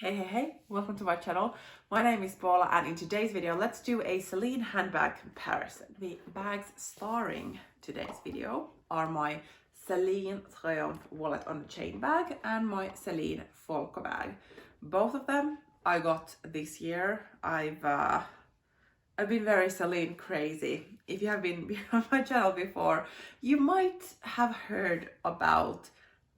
Hey, welcome to my channel. My name is Paula and in today's video, let's do a Celine handbag comparison. The bags starring today's video are my Celine Triomphe wallet on a chain bag and my Celine Folco bag. Both of them I got this year. I've been very Celine crazy. If you have been on my channel before, you might have heard about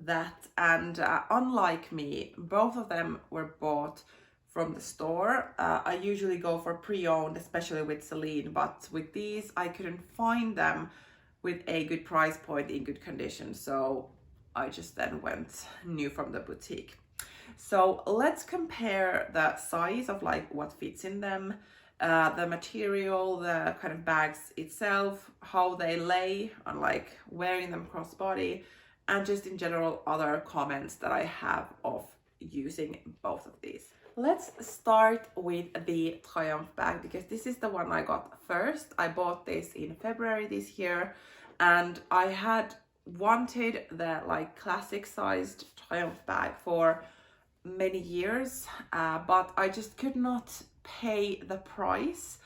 that, and unlike me, both of them were bought from the store. I usually go for pre-owned, especially with Celine, but with these I couldn't find them with a good price point in good condition, so I just then went new from the boutique. So let's compare the size of like what fits in them, the material, the kind of bags itself, how they lay on like wearing them crossbody, and just in general other comments that I have of using both of these. Let's start with the Triumph bag because this is the one I got first. I bought this in February this year and I had wanted the like classic sized Triumph bag for many years, but I just could not pay the price.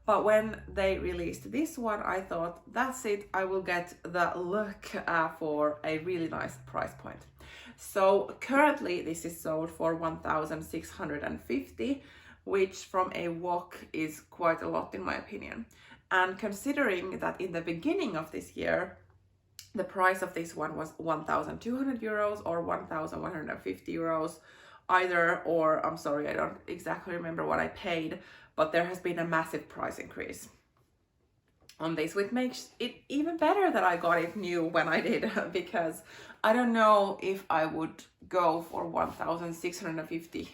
But when they released this one, I thought, that's it, I will get the look for a really nice price point. So currently this is sold for 1,650, which from a walk is quite a lot in my opinion. And considering that in the beginning of this year, the price of this one was 1,200 euros or 1,150 euros, either or, I'm sorry, I don't exactly remember what I paid, but there has been a massive price increase on this, which makes it even better that I got it new when I did, because I don't know if I would go for 1,650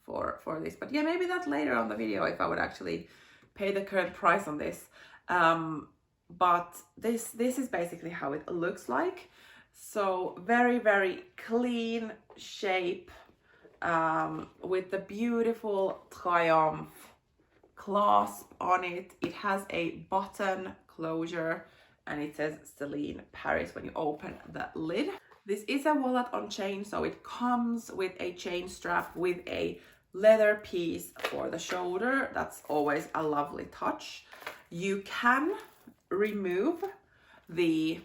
for this, but yeah, maybe that's later on the video if I would actually pay the current price on this. But this is basically how it looks like. So very clean shape, with the beautiful Triumph clasp on it. It has a button closure and it says Celine Paris when you open the lid. This is a wallet on chain, so it comes with a chain strap with a leather piece for the shoulder. That's always a lovely touch. You can remove the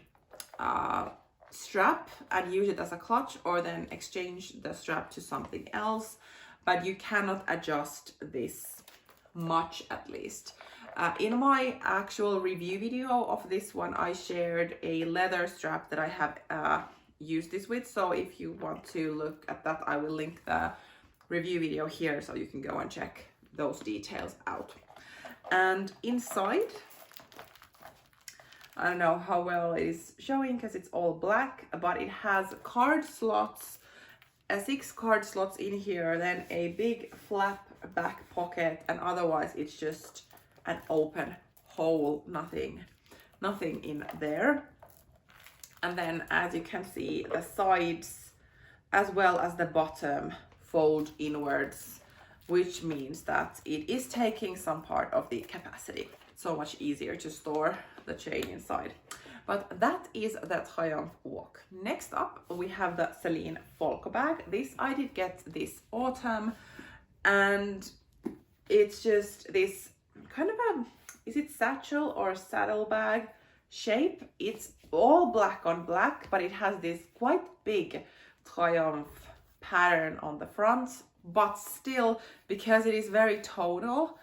strap and use it as a clutch, or then exchange the strap to something else, but you cannot adjust this much, at least. In my actual review video of this one, I shared a leather strap that I have used this with, so if you want to look at that, I will link the review video here so you can go and check those details out. And inside, I don't know how well it is showing because it's all black, but it has card slots, 6 card slots in here, then a big flap back pocket, and otherwise it's just an open hole, nothing in there. And then as you can see, the sides as well as the bottom fold inwards, which means that it is taking some part of the capacity. So much easier to store the chain inside. But that is the Triumph walk. Next up we have the Celine Folco bag. This I did get this autumn, and it's just this kind of a, is it satchel or saddle bag shape? It's all black on black, but it has this quite big Triumph pattern on the front, but still, because it is very tonal,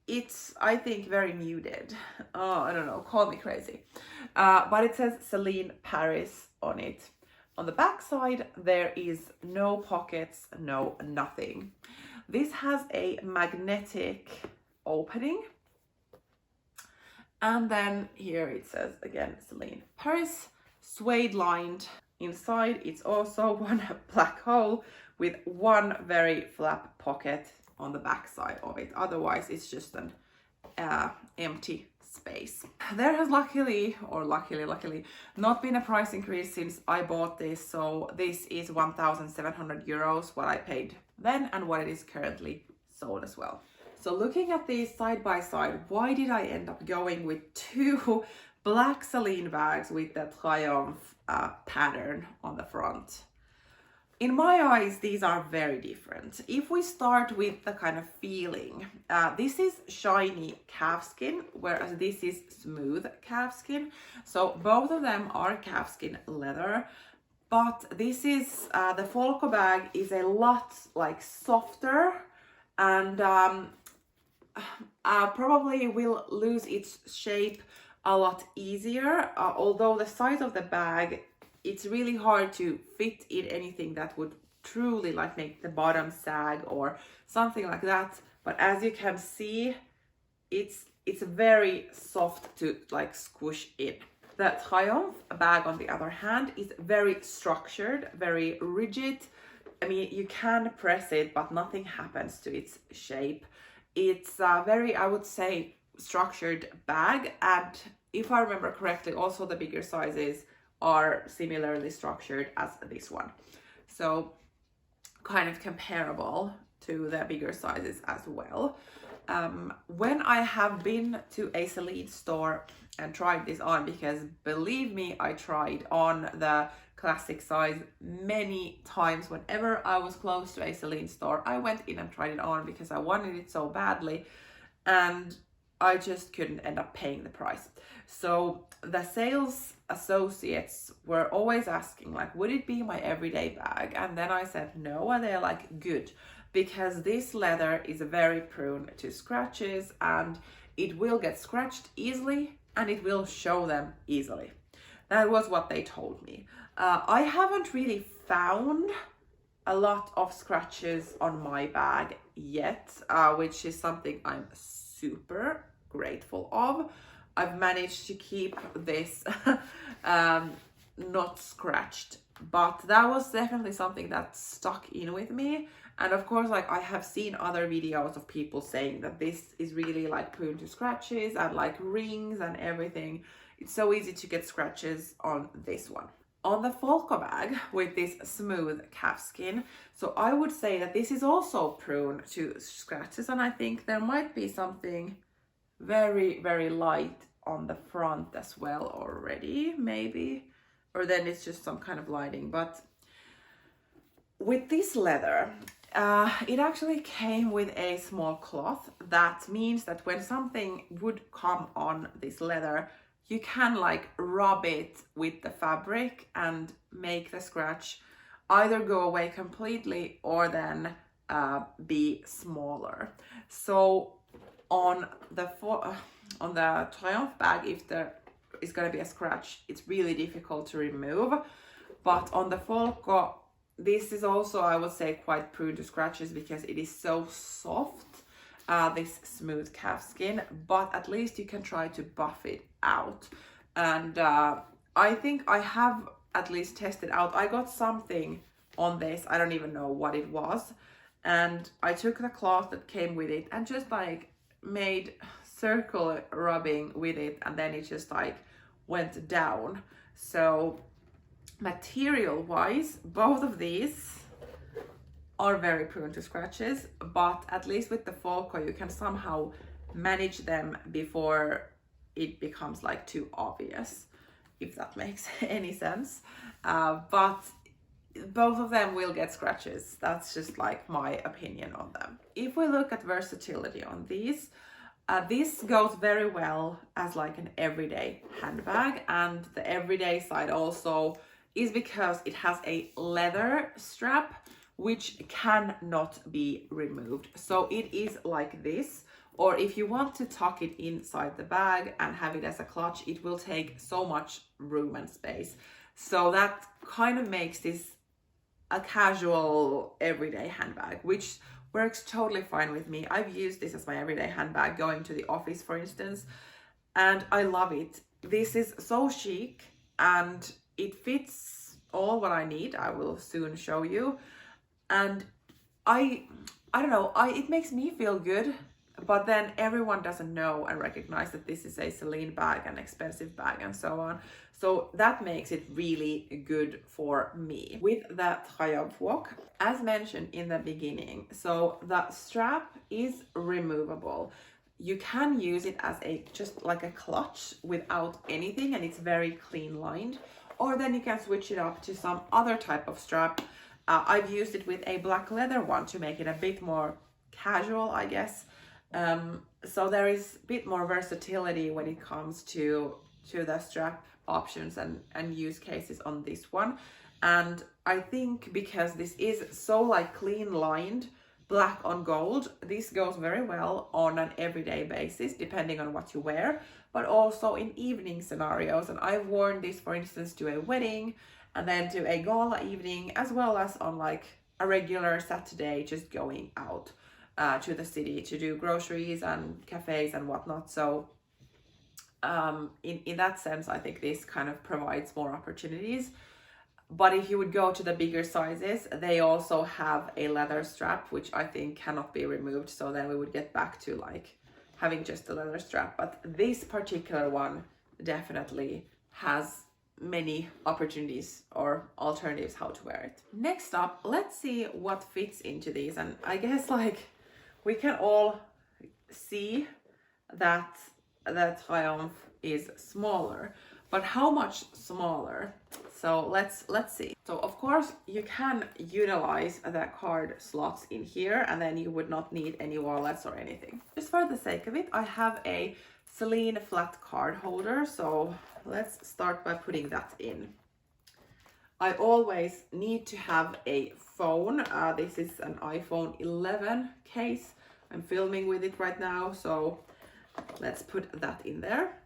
it's, I think, very muted. Oh, I don't know, call me crazy. But it says Celine Paris on it. On the back side, there is no pockets, no nothing. This has a magnetic opening. And then here it says, again, Celine Paris, suede lined. Inside, it's also one black hole with one very flap pocket on the back side of it. Otherwise it's just an empty space. There has luckily not been a price increase since I bought this, so this is 1,700 euros what I paid then and what it is currently sold as well. So looking at these side by side, why did I end up going with 2 black Celine bags with the Triumph pattern on the front? In my eyes, these are very different. If we start with the kind of feeling, this is shiny calfskin, whereas this is smooth calfskin. So both of them are calfskin leather, but this is, the Folco bag is a lot like softer and probably will lose its shape a lot easier, although the size of the bag, it's really hard to fit in anything that would truly like make the bottom sag or something like that. But as you can see, it's very soft to like squish in. The Triomphe bag, on the other hand, is very structured, very rigid. I mean, you can press it, but nothing happens to its shape. It's a very, I would say, structured bag, and if I remember correctly, also the bigger sizes are similarly structured as this one, so kind of comparable to the bigger sizes as well. When I have been to a Celine store and tried this on, because believe me, I tried on the classic size many times. Whenever I was close to a Celine store, I went in and tried it on because I wanted it so badly, and I just couldn't end up paying the price. So the sales associates were always asking like, would it be my everyday bag? And then I said no, and they're like, good, because this leather is very prone to scratches, and it will get scratched easily and it will show them easily. That was what they told me. I haven't really found a lot of scratches on my bag yet, which is something I'm super grateful of. I've managed to keep this not scratched, but that was definitely something that stuck in with me. And of course, like, I have seen other videos of people saying that this is really like prone to scratches and like rings and everything. It's so easy to get scratches on this one. On the Folco bag with this smooth calfskin, so I would say that this is also prone to scratches, and I think there might be something very, very light on the front as well already, maybe, or then it's just some kind of lining. But with this leather, it actually came with a small cloth. That means that when something would come on this leather, you can like rub it with the fabric and make the scratch either go away completely or then be smaller. So on the Triomphe bag, if there is going to be a scratch, it's really difficult to remove. But on the Folco, this is also, I would say, quite prone to scratches because it is so soft, this smooth calfskin, but at least you can try to buff it out. And I think I have at least tested out. I got something on this, I don't even know what it was, and I took the cloth that came with it and just like made circle rubbing with it, and then it just like went down. So material wise, both of these are very prone to scratches, but at least with the Folco you can somehow manage them before it becomes like too obvious, if that makes any sense. But both of them will get scratches. That's just like my opinion on them. If we look at versatility on these, this goes very well as like an everyday handbag, and the everyday side also is because it has a leather strap which cannot be removed. So it is like this, or if you want to tuck it inside the bag and have it as a clutch, it will take so much room and space. So that kind of makes this a casual everyday handbag, which works totally fine with me. I've used this as my everyday handbag going to the office, for instance, and I love it. This is so chic and it fits all what I need. I will soon show you. And I don't know, it makes me feel good, but then everyone doesn't know and recognize that this is a Celine bag, an expensive bag, and so on. So that makes it really good for me. With the Triomphe walk, as mentioned in the beginning, so the strap is removable. You can use it as just like a clutch without anything, and it's very clean lined, or then you can switch it up to some other type of strap. I've used it with a black leather one to make it a bit more casual, I guess. So there is a bit more versatility when it comes to the strap options and use cases on this one. And I think because this is so like clean lined, black on gold, this goes very well on an everyday basis depending on what you wear, but also in evening scenarios. And I've worn this, for instance, to a wedding and then to a gala evening, as well as on like a regular Saturday, just going out to the city to do groceries and cafes and whatnot. So in that sense, I think this kind of provides more opportunities. But if you would go to the bigger sizes, they also have a leather strap, which I think cannot be removed. So then we would get back to like having just a leather strap. But this particular one definitely has many opportunities or alternatives how to wear it. Next up, let's see what fits into these. And I guess like we can all see that the Triomphe is smaller, but how much smaller? So let's see. So of course you can utilize the card slots in here, and then you would not need any wallets or anything. Just for the sake of it, I have a Celine flat card holder. So let's start by putting that in. I always need to have a phone. This is an iPhone 11 case. I'm filming with it right now, so let's put that in there.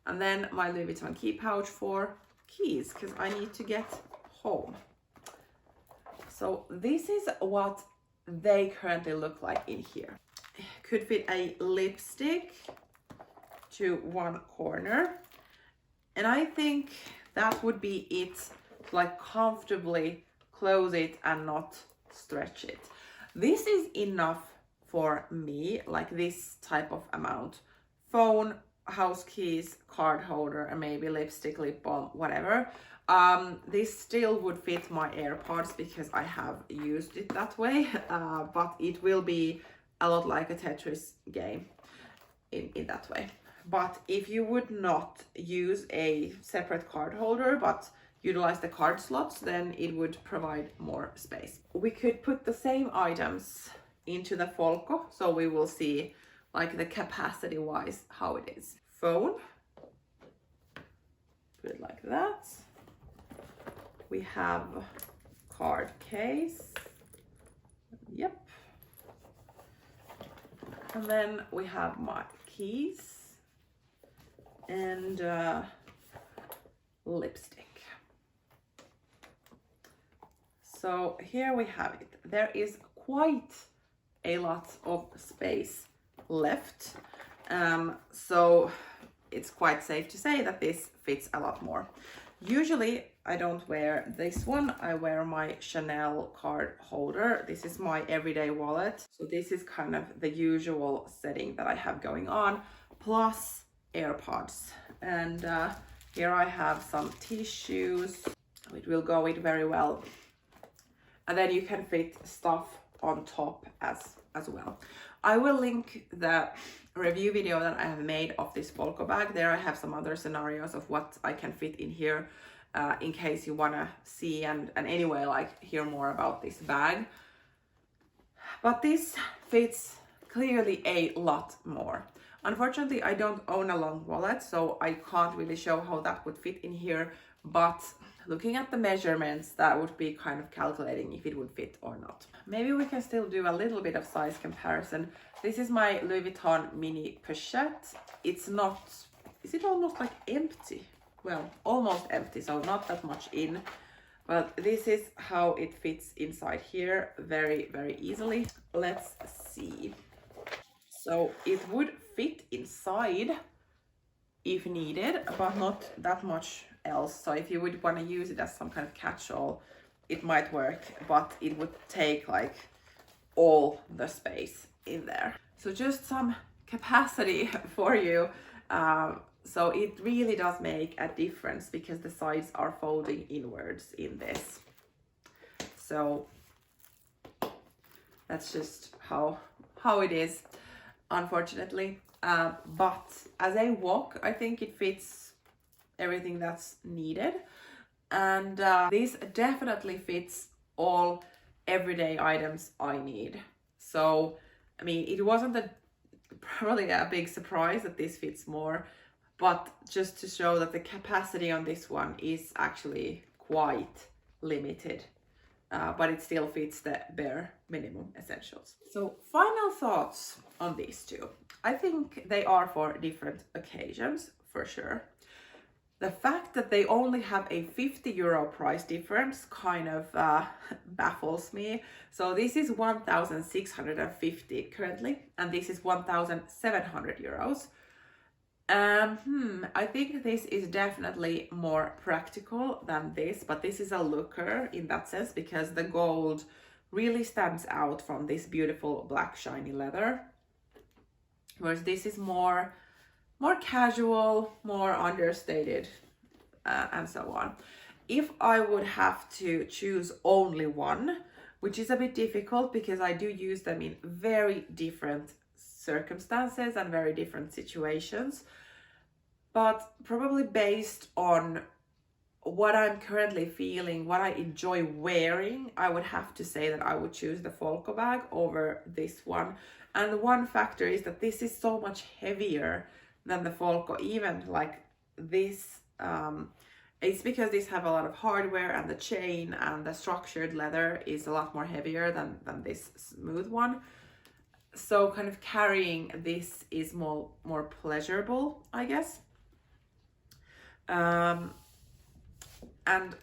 And then my Louis Vuitton key pouch for keys, because I need to get home. So this is what they currently look like in here. Could fit a lipstick to one corner. And I think that would be it, to like comfortably close it and not stretch it. This is enough for me, like this type of amount. Phone, house keys, card holder, and maybe lipstick, lip balm, whatever. This still would fit my AirPods because I have used it that way, but it will be a lot like a Tetris game in that way. But if you would not use a separate card holder but utilize the card slots, then it would provide more space. We could put the same items into the Folco, so we will see like the capacity wise how it is. Phone, put it like that. We have card case, yep. And then we have my keys and lipstick. So here we have it. There is quite a lot of space left, so it's quite safe to say that this fits a lot more. Usually I don't wear this one, I wear my Chanel card holder. This is my everyday wallet, so this is kind of the usual setting that I have going on, plus AirPods. And here I have some tissues, it will go in very well. And then you can fit stuff on top as well. I will link the review video that I have made of this Folco bag. There I have some other scenarios of what I can fit in here, in case you want to see and anyway like hear more about this bag. But this fits clearly a lot more. Unfortunately, I don't own a long wallet, so I can't really show how that would fit in here, but looking at the measurements, that would be kind of calculating if it would fit or not. Maybe we can still do a little bit of size comparison. This is my Louis Vuitton mini pochette. It's not, is it almost like empty? Well, almost empty, so not that much in, but this is how it fits inside here very, very easily. Let's see. So it would fit inside if needed, but not that much else. So if you would want to use it as some kind of catch-all, it might work, but it would take like all the space in there. So just some capacity for you. So it really does make a difference because the sides are folding inwards in this. So that's just how it is, unfortunately. But as a walk, I think it fits everything that's needed. And this definitely fits all everyday items I need. So, I mean, it wasn't probably a big surprise that this fits more, but just to show that the capacity on this one is actually quite limited. But it still fits the bare minimum essentials. So final thoughts on these two. I think they are for different occasions, for sure. The fact that they only have a €50 price difference kind of baffles me. So this is 1,650 currently, and this is 1,700 euros. I think this is definitely more practical than this, but this is a looker in that sense because the gold really stands out from this beautiful black shiny leather. Whereas this is more casual, more understated, and so on. If I would have to choose only one, which is a bit difficult because I do use them in very different circumstances and very different situations, but probably based on what I'm currently feeling, what I enjoy wearing, I would have to say that I would choose the Folco bag over this one. And the one factor is that this is so much heavier than the Folco. Even like this, it's because these have a lot of hardware, and the chain and the structured leather is a lot more heavier than this smooth one. So kind of carrying this is more pleasurable, I guess. And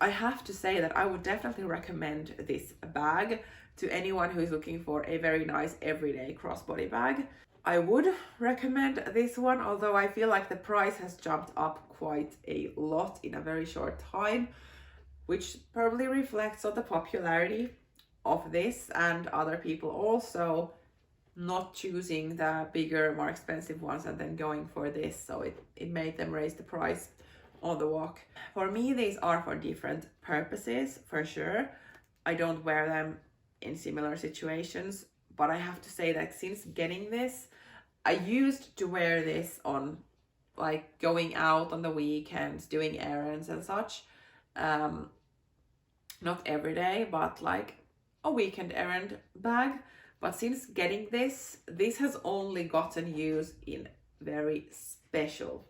I have to say that I would definitely recommend this bag to anyone who is looking for a very nice everyday crossbody bag. I would recommend this one, although I feel like the price has jumped up quite a lot in a very short time, which probably reflects on the popularity of this and other people also not choosing the bigger, more expensive ones and then going for this. So it made them raise the price on the walk. For me, these are for different purposes, for sure. I don't wear them in similar situations, but I have to say that since getting this, I used to wear this on like going out on the weekends, doing errands and such. Not every day, but like a weekend errand bag. But since getting this has only gotten used in very special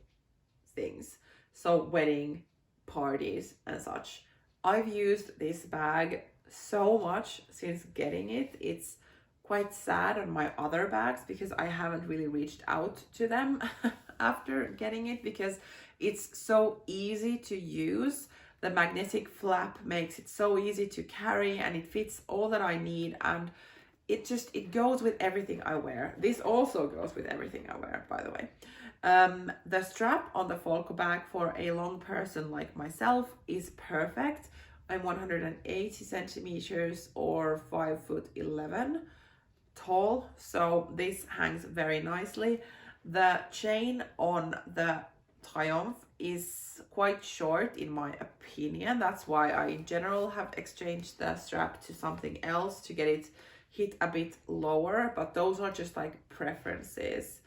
things. So wedding, parties and such. I've used this bag so much since getting it. It's quite sad on my other bags because I haven't really reached out to them after getting it because it's so easy to use. The magnetic flap makes it so easy to carry and it fits all that I need, and it goes with everything I wear. This also goes with everything I wear, by the way. The strap on the Folco bag for a long person like myself is perfect. I'm 180 centimeters or 5'11" tall, so this hangs very nicely. The chain on the Triomphe is quite short in my opinion. That's why I in general have exchanged the strap to something else to get it hit a bit lower, but those are just like preferences.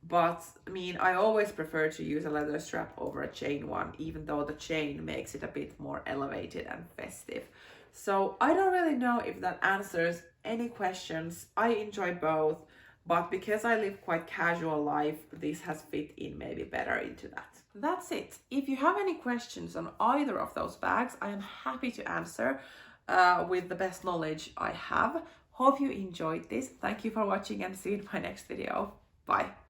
But I mean, I always prefer to use a leather strap over a chain one, even though the chain makes it a bit more elevated and festive. So I don't really know if that answers any questions. I enjoy both, but because I live quite casual life, this has fit in maybe better into that. That's it. If you have any questions on either of those bags, I am happy to answer with the best knowledge I have. Hope you enjoyed this. Thank you for watching and see you in my next video. Bye.